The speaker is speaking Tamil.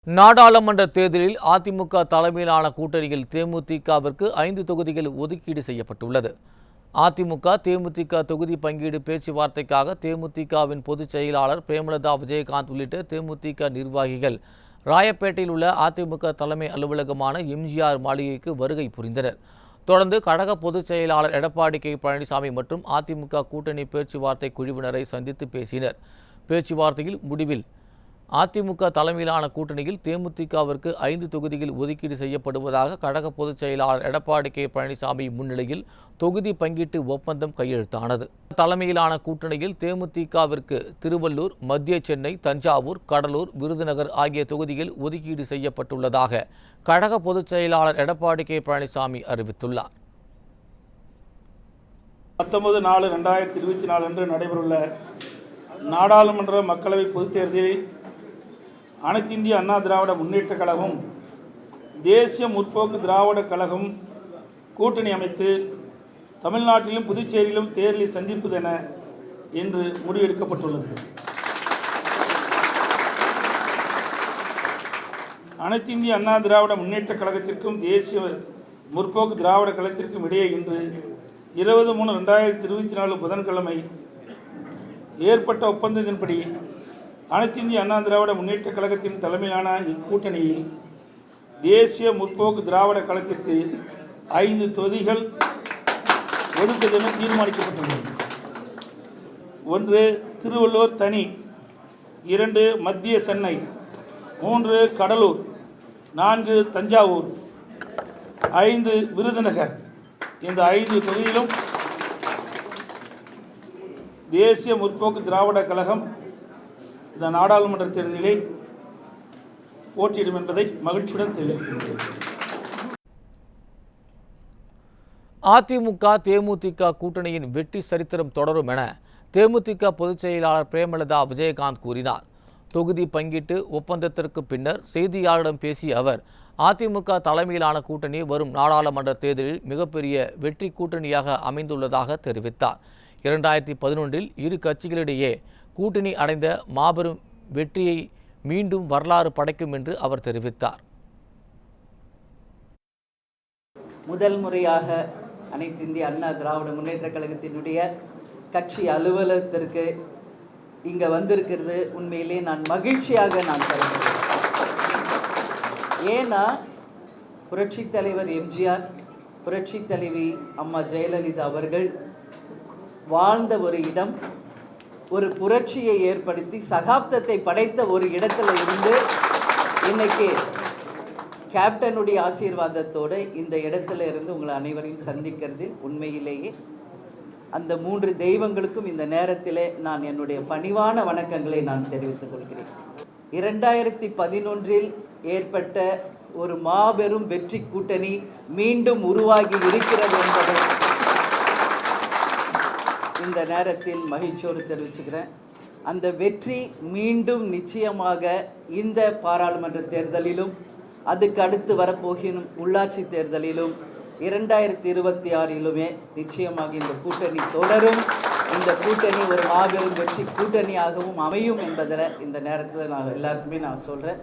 நாடாளுமன்ற தேர்தலில் அதிமுக தலைமையிலான கூட்டணியில் தேமுதிகவிற்கு 5 தொகுதிகள் ஒதுக்கீடு செய்யப்பட்டுள்ளது. அதிமுக தேமுதிக தொகுதி பங்கீடு பேச்சுவார்த்தைக்காக தேமுதிகவின் பொதுச் செயலாளர் பிரேமலதா விஜயகாந்த் உள்ளிட்ட தேமுதிக நிர்வாகிகள் ராயப்பேட்டையில் உள்ள அதிமுக தலைமை அலுவலகமான எம்ஜிஆர் மாளிகைக்கு வருகை புரிந்தனர். தொடர்ந்து கழக பொதுச் செயலாளர் எடப்பாடி கே பழனிசாமி மற்றும் அதிமுக கூட்டணி பேச்சுவார்த்தை குழுவினரை சந்தித்து பேசினர். பேச்சுவார்த்தையில் முடிவில் அதிமுக தலைமையிலான கூட்டணியில் தேமுதிகவிற்கு 5 தொகுதிகள் ஒதுக்கீடு செய்யப்படுவதாக கழக பொதுச் செயலாளர் எடப்பாடி கே பழனிசாமி முன்னிலையில் தொகுதி பங்கீட்டு ஒப்பந்தம் கையெழுத்தானது. தலைமையிலான கூட்டணியில் தேமுதிகவிற்கு திருவள்ளூர், மத்திய சென்னை, தஞ்சாவூர், கடலூர், விருதுநகர் ஆகிய தொகுதிகள் ஒதுக்கீடு செய்யப்பட்டுள்ளதாக கழக பொதுச் செயலாளர் எடப்பாடி கே பழனிசாமி அறிவித்துள்ளார். 19/4/2024 அன்று நடைபெறவுள்ள நாடாளுமன்ற மக்களவை பொதுத் தேர்தலில் அனைத்து இந்திய அண்ணா திராவிட முன்னேற்றக் கழகம், தேசிய முற்போக்கு திராவிட கழகம் கூட்டணி அமைத்து தமிழ்நாட்டிலும் புதுச்சேரியிலும் தேர்தலை சந்திப்பதென என்று முடிவெடுக்கப்பட்டுள்ளது. அனைத்து இந்திய அண்ணா திராவிட முன்னேற்றக் கழகத்திற்கும் தேசிய முற்போக்கு திராவிட கழகத்திற்கும் இடையே இன்று 20/3/2024 புதன்கிழமை ஏற்பட்ட ஒப்பந்தத்தின்படி அனைத்து இந்திய அண்ணா திராவிட முன்னேற்றக் கழகத்தின் தலைமையிலான இக்கூட்டணியில் தேசிய முற்போக்கு திராவிட கழகத்திற்கு 5 தொகுதிகள் ஒதுக்குவதென தீர்மானிக்கப்பட்டுள்ளது. 1 திருவள்ளூர் தனி, 2 மத்திய சென்னை, 3 கடலூர், 4 தஞ்சாவூர், 5 விருதுநகர். இந்த 5 தொகுதியிலும் தேசிய முற்போக்கு திராவிட கழகம் இந்த நாடாளுமன்ற தேர்தலிலே போட்டியிடும் என்பதை மகிழ்ச்சியுடன் தெரிவிக்கின்றேன். அதிமுக தேமுதிக கூட்டணியின் வெற்றி சரித்திரம் தொடரும் என தேமுதிக பொதுச் செயலாளர் பிரேமலதா விஜயகாந்த் கூறினார். தொகுதி பங்கீட்டு ஒப்பந்தத்திற்கு பின்னர் செய்தியாளரிடம் பேசிய அவர், அதிமுக தலைமையிலான கூட்டணி வரும் நாடாளுமன்ற தேர்தலில் மிகப்பெரிய வெற்றி கூட்டணியாக அமைந்துள்ளதாக தெரிவித்தார். 2011 இரு கட்சிகளிடையே கூட்டணி அடைந்த மாபெரும் வெற்றியை மீண்டும் வரலாறு படைக்கும் என்று அவர் தெரிவித்தார். முதல் முறையாக அனைத்து இந்திய அண்ணா திராவிட முன்னேற்றக் கழகத்தினுடைய கட்சி அலுவலகத்திற்கு இங்கே வந்திருக்கிறது உண்மையிலே நான் மகிழ்ச்சியாக கருதுகிறேன். ஏன்னா புரட்சித் தலைவர் எம்ஜிஆர், புரட்சித் தலைவி அம்மா ஜெயலலிதா அவர்கள் வாழ்ந்த ஒரு இடம், ஒரு புரட்சியை ஏற்படுத்தி சகாப்தத்தை படைத்த ஒரு இடத்துல இருந்து இன்னைக்கு கேப்டனுடைய ஆசீர்வாதத்தோடு இந்த இடத்துல இருந்து உங்களை அனைவரையும் சந்திக்கிறதில் உண்மையிலேயே அந்த 3 தெய்வங்களுக்கும் இந்த நேரத்தில் நான் என்னுடைய பணிவான வணக்கங்களை நான் தெரிவித்துக் கொள்கிறேன். 2011 ஏற்பட்ட ஒரு மாபெரும் வெற்றி கூட்டணி மீண்டும் உருவாகி இருக்கிறது என்பதை இந்த நேரத்தில் மகிழ்ச்சியோடு தெரிவிச்சுக்கிறேன். அந்த வெற்றி மீண்டும் நிச்சயமாக இந்த பாராளுமன்ற தேர்தலிலும் அதுக்கு அடுத்து வரப்போகிற உள்ளாட்சி தேர்தலிலும் 2026 நிச்சயமாக இந்த கூட்டணி தொடரும். இந்த கூட்டணி ஒரு மாபெரும் வெற்றி கூட்டணியாகவும் அமையும் என்பதில் இந்த நேரத்தில் நான் எல்லாருக்குமே சொல்கிறேன்.